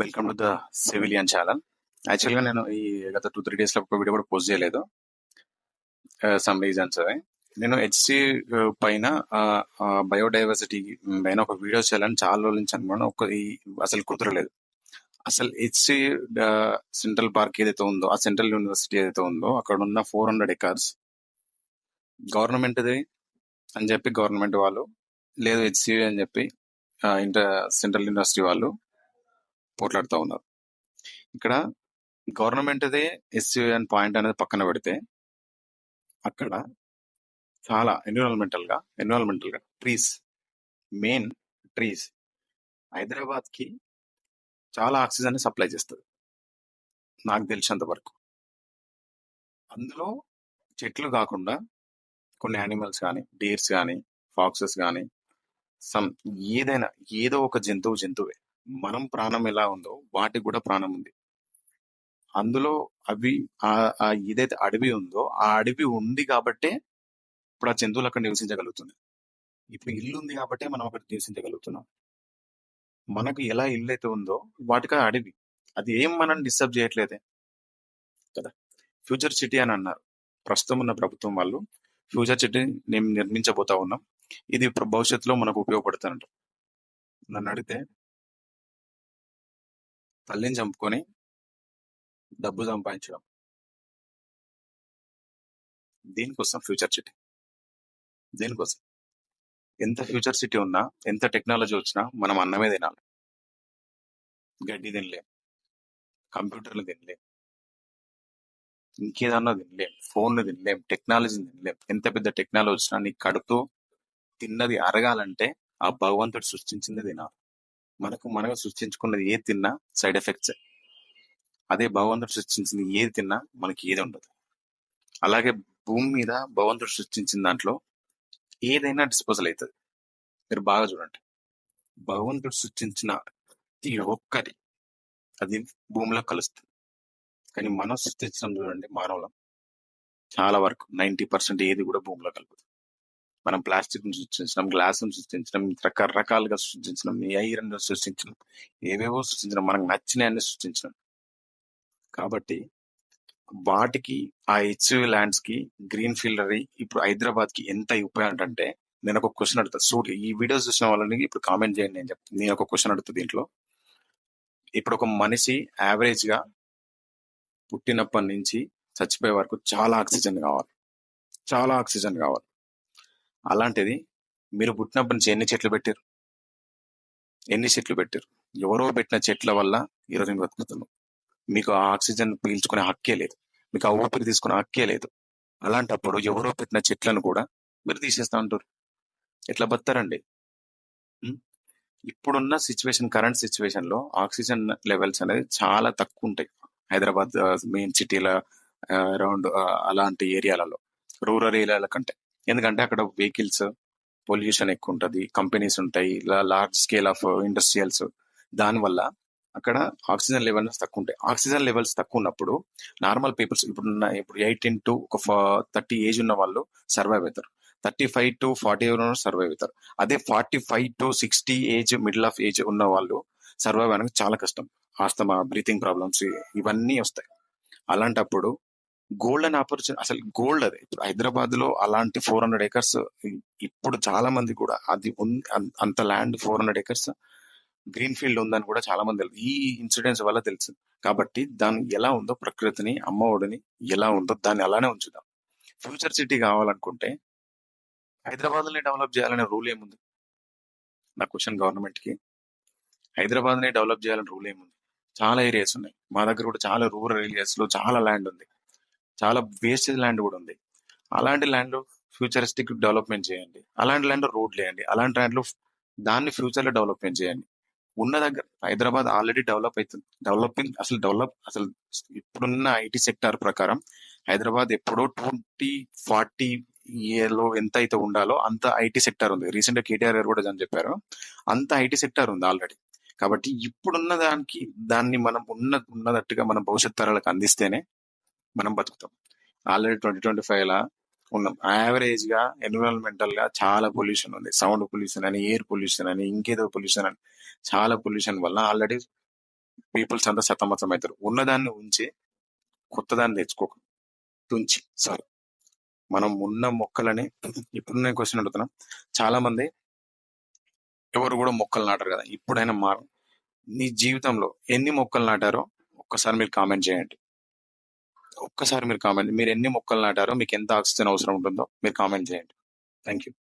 Welcome to the civilian channel. యాక్చువల్గా నేను ఈ గత 2-3 days లో ఒక వీడియో కూడా పోస్ట్ చేయలేదు. సమ్ రీజన్స్ నేను హెచ్సి పైన బయోడైవర్సిటీ పైన ఒక వీడియో చేయాలని చాలా రోజుల నుంచి అనుకున్నాను. అసలు కుదరలేదు. అసలు హెచ్సి సెంట్రల్ పార్క్ ఏదైతే ఉందో, ఆ సెంట్రల్ యూనివర్సిటీ ఏదైతే ఉందో, అక్కడ ఉన్న 400 acres గవర్నమెంట్ది అని చెప్పి గవర్నమెంట్ వాళ్ళు, లేదు హెచ్సి అని చెప్పి సెంట్రల్ యూనివర్సిటీ వాళ్ళు పోట్లాడుతూ ఉన్నారు. ఇక్కడ గవర్నమెంట్దే ఎస్సీ అని పాయింట్ అనేది పక్కన పెడితే, అక్కడ చాలా ఎన్విరాన్మెంటల్ గా ట్రీస్, మెయిన్ ట్రీస్ హైదరాబాద్ కి చాలా ఆక్సిజన్ ని సప్లై చేస్తుంది నాకు తెలిసినంత వరకు. అందులో చెట్లు కాకుండా కొన్ని యానిమల్స్ కానీ, డీర్స్ కానీ, ఫాక్సెస్ కానీ, సమ్ ఏదైనా ఏదో ఒక జంతువే. మనం ప్రాణం ఎలా ఉందో వాటికి కూడా ప్రాణం ఉంది. అందులో అవి ఏదైతే అడవి ఉందో, ఆ అడవి ఉంది కాబట్టే ఇప్పుడు ఆ జంతువులు అక్కడ నివసించగలుగుతుంది. ఇప్పుడు ఇల్లు ఉంది కాబట్టే మనం అక్కడ నివసించగలుగుతున్నాం. మనకు ఎలా ఇల్లు అయితే ఉందో వాటికి ఆ అడవి, అది ఏం మనం డిస్టర్బ్ చేయట్లేదే కదా. ఫ్యూచర్ సిటీ అని అన్నారు ప్రస్తుతం ఉన్న ప్రభుత్వం వాళ్ళు. ఫ్యూచర్ సిటీ నేను నిర్మించబోతా ఉన్నాం, ఇది భవిష్యత్తులో మనకు ఉపయోగపడుతుందంట. నన్ను అడిగితే తల్లిని చంపుకొని డబ్బు సంపాదించడం, దీనికోసం ఫ్యూచర్ సిటీ. దేనికోసం? ఎంత ఫ్యూచర్ సిటీ ఉన్నా, ఎంత టెక్నాలజీ వచ్చినా మనం అన్నమే తినాలి. గడ్డి తినలేం, కంప్యూటర్లు తినలేం, ఇంకేదన్నా తినలేం, ఫోన్లు తినలేం, టెక్నాలజీ తినలేం. ఎంత పెద్ద టెక్నాలజీ వచ్చినా నీ కడుపుతో తిన్నది అరగాలంటే ఆ భగవంతుడు సృష్టించింది తినాలి. మనకు సృష్టించుకున్నది ఏది తిన్నా సైడ్ ఎఫెక్ట్స్. అదే భగవంతుడు సృష్టించింది ఏది తిన్నా మనకి ఏది ఉండదు. అలాగే భూమి మీద భగవంతుడు సృష్టించిన దాంట్లో ఏదైనా డిస్పోజల్ అవుతుంది. మీరు బాగా చూడండి, భగవంతుడు సృష్టించిన ప్రతి ఒక్కటి అది భూమిలో కలుస్తుంది. కానీ మనం సృష్టించడం చూడండి, మానవులం చాలా వరకు 90% ఏది కూడా భూమిలో కలుపుతుంది. మనం ప్లాస్టిక్ ను సృష్టించడం, గ్లాస్ ను సృష్టించడం, రకరకాలుగా సృష్టించడం, ఐరన్ సృష్టించడం, ఏవేవో సృష్టించడం, మనకు నచ్చినాయన్ని సృష్టించడం. కాబట్టి వాటికి ఆ హెచ్సివి ల్యాండ్స్ కి గ్రీన్ ఫీల్డరీ ఇప్పుడు హైదరాబాద్ కి ఎంత ఉపయోగం అంటే, నేను ఒక క్వశ్చన్ అడుగుతా. సూటి ఈ వీడియోస్ చూసిన వాళ్ళని ఇప్పుడు కామెంట్ చేయండి. నేను ఒక క్వశ్చన్ అడుగుతా దీంట్లో. ఇప్పుడు ఒక మనిషి యావరేజ్ గా పుట్టినప్పటి నుంచి చచ్చిపోయే వరకు చాలా ఆక్సిజన్ కావాలి. అలాంటిది మీరు పుట్టినప్పటి నుంచి ఎన్ని చెట్లు పెట్టారు? ఎవరో పెట్టిన చెట్ల వల్ల ఈరోజు నేను బతుకుతున్నాం. మీకు ఆ ఆక్సిజన్ పీల్చుకునే హక్కే లేదు, మీకు ఆ ఊపిరి తీసుకునే హక్కే లేదు. అలాంటప్పుడు ఎవరో పెట్టిన చెట్లను కూడా మీరు తీసేస్తా ఉంటారు. ఎట్లా బతారండి? ఇప్పుడున్న కరెంట్ సిచ్యువేషన్ లో ఆక్సిజన్ లెవెల్స్ అనేది చాలా తక్కువ ఉంటాయి హైదరాబాద్ మెయిన్ సిటీల అరౌండ్ అలాంటి ఏరియాలలో, రూరల్ ఏరియాల కంటే. ఎందుకంటే అక్కడ వెహికల్స్ పొల్యూషన్ ఎక్కువ ఉంటుంది, కంపెనీస్ ఉంటాయి, లార్జ్ స్కేల్ ఆఫ్ ఇండస్ట్రియల్స్. దానివల్ల అక్కడ ఆక్సిజన్ లెవెల్స్ తక్కువ ఉంటాయి. ఆక్సిజన్ లెవెల్స్ తక్కువ ఉన్నప్పుడు నార్మల్ పీపుల్స్ ఇప్పుడు 18 to 30 ఏజ్ ఉన్న వాళ్ళు సర్వైవ్ అవుతారు, 35 to 40 సర్వైవ్ అవుతారు. అదే 45 to 60 age, middle of age ఉన్న వాళ్ళు సర్వైవ్ అనేది చాలా కష్టం. ఆస్తమా, బ్రీతింగ్ ప్రాబ్లమ్స్ ఇవన్నీ వస్తాయి. అలాంటప్పుడు గోల్డెన్ ఆపర్చునిటీ, అసలు గోల్డ్ అది. ఇప్పుడు హైదరాబాద్ లో అలాంటి 400 acres ఇప్పుడు చాలా మంది కూడా అది అంత ల్యాండ్ 400 acres గ్రీన్ ఫీల్డ్ ఉందని కూడా చాలా మంది తెలుసు. ఈ ఇన్సిడెంట్స్ వల్ల తెలుసు. కాబట్టి దాన్ని ఎలా ఉందో, ప్రకృతిని, అమ్మఒడిని ఎలా ఉందో దాన్ని అలానే ఉంచుదాం. ఫ్యూచర్ సిటీ కావాలనుకుంటే హైదరాబాద్ ని డెవలప్ చేయాలనే రూల్ ఏముంది? నా క్వశ్చన్ గవర్నమెంట్ కి. హైదరాబాద్ ని డెవలప్ చేయాలని రూల్ ఏముంది? చాలా ఏరియాస్ ఉన్నాయి. మా దగ్గర కూడా చాలా రూరల్ ఏరియాస్ లో చాలా ల్యాండ్ ఉంది, చాలా వేస్టేజ్ ల్యాండ్ కూడా ఉంది. అలాంటి ల్యాండ్ లో ఫ్యూచరిస్టిక్ డెవలప్మెంట్ చేయండి, అలాంటి ల్యాండ్ లో రోడ్లు వేయండి, అలాంటి ల్యాండ్ లో దాన్ని ఫ్యూచర్ లో డెవలప్మెంట్ చేయండి. ఉన్న దగ్గర హైదరాబాద్ ఆల్రెడీ డెవలప్ అవుతుంది. అసలు ఇప్పుడున్న ఐటీ సెక్టార్ ప్రకారం హైదరాబాద్ ఎప్పుడో 2040 లో ఎంత అయితే ఉండాలో అంత ఐటీ సెక్టార్ ఉంది. రీసెంట్ గా కేటీఆర్ గారు కూడా అని చెప్పారు, అంత ఐటీ సెక్టార్ ఉంది ఆల్రెడీ. కాబట్టి ఇప్పుడున్న దాన్ని మనం ఉన్నదట్టుగా మన భవిష్యత్ తరాలకు అందిస్తేనే మనం బతుకుతాం. ఆల్రెడీ 2025 లా ఉన్నాం. యావరేజ్ గా ఎన్విరాన్మెంటల్ గా చాలా పొల్యూషన్ ఉంది. సౌండ్ పొల్యూషన్ అని, ఎయిర్ పొల్యూషన్ అని, ఇంకేదో పొల్యూషన్ అని, చాలా పొల్యూషన్ వల్ల ఆల్రెడీ పీపుల్స్ అంతా సతమతం అవుతారు. ఉన్నదాన్ని ఉంచి కొత్తదాన్ని తెచ్చుకోక తుంచి సారీ మనం ఉన్న మొక్కలని ఇప్పుడు నేను క్వశ్చన్ అడుగుతున్నా. చాలా మంది ఎవరు కూడా మొక్కలు నాటారు కదా. ఇప్పుడైనా మీ జీవితంలో ఎన్ని మొక్కలు నాటారో ఒక్కసారి మీరు కామెంట్ చేయండి. ఒక్కసారి మీరు కామెంట్, మీరు ఎన్ని మొక్కలు నాటారో, మీకు ఎంత ఆక్సిజన్ అవసరం ఉంటుందో మీరు కామెంట్ చేయండి. Thank you.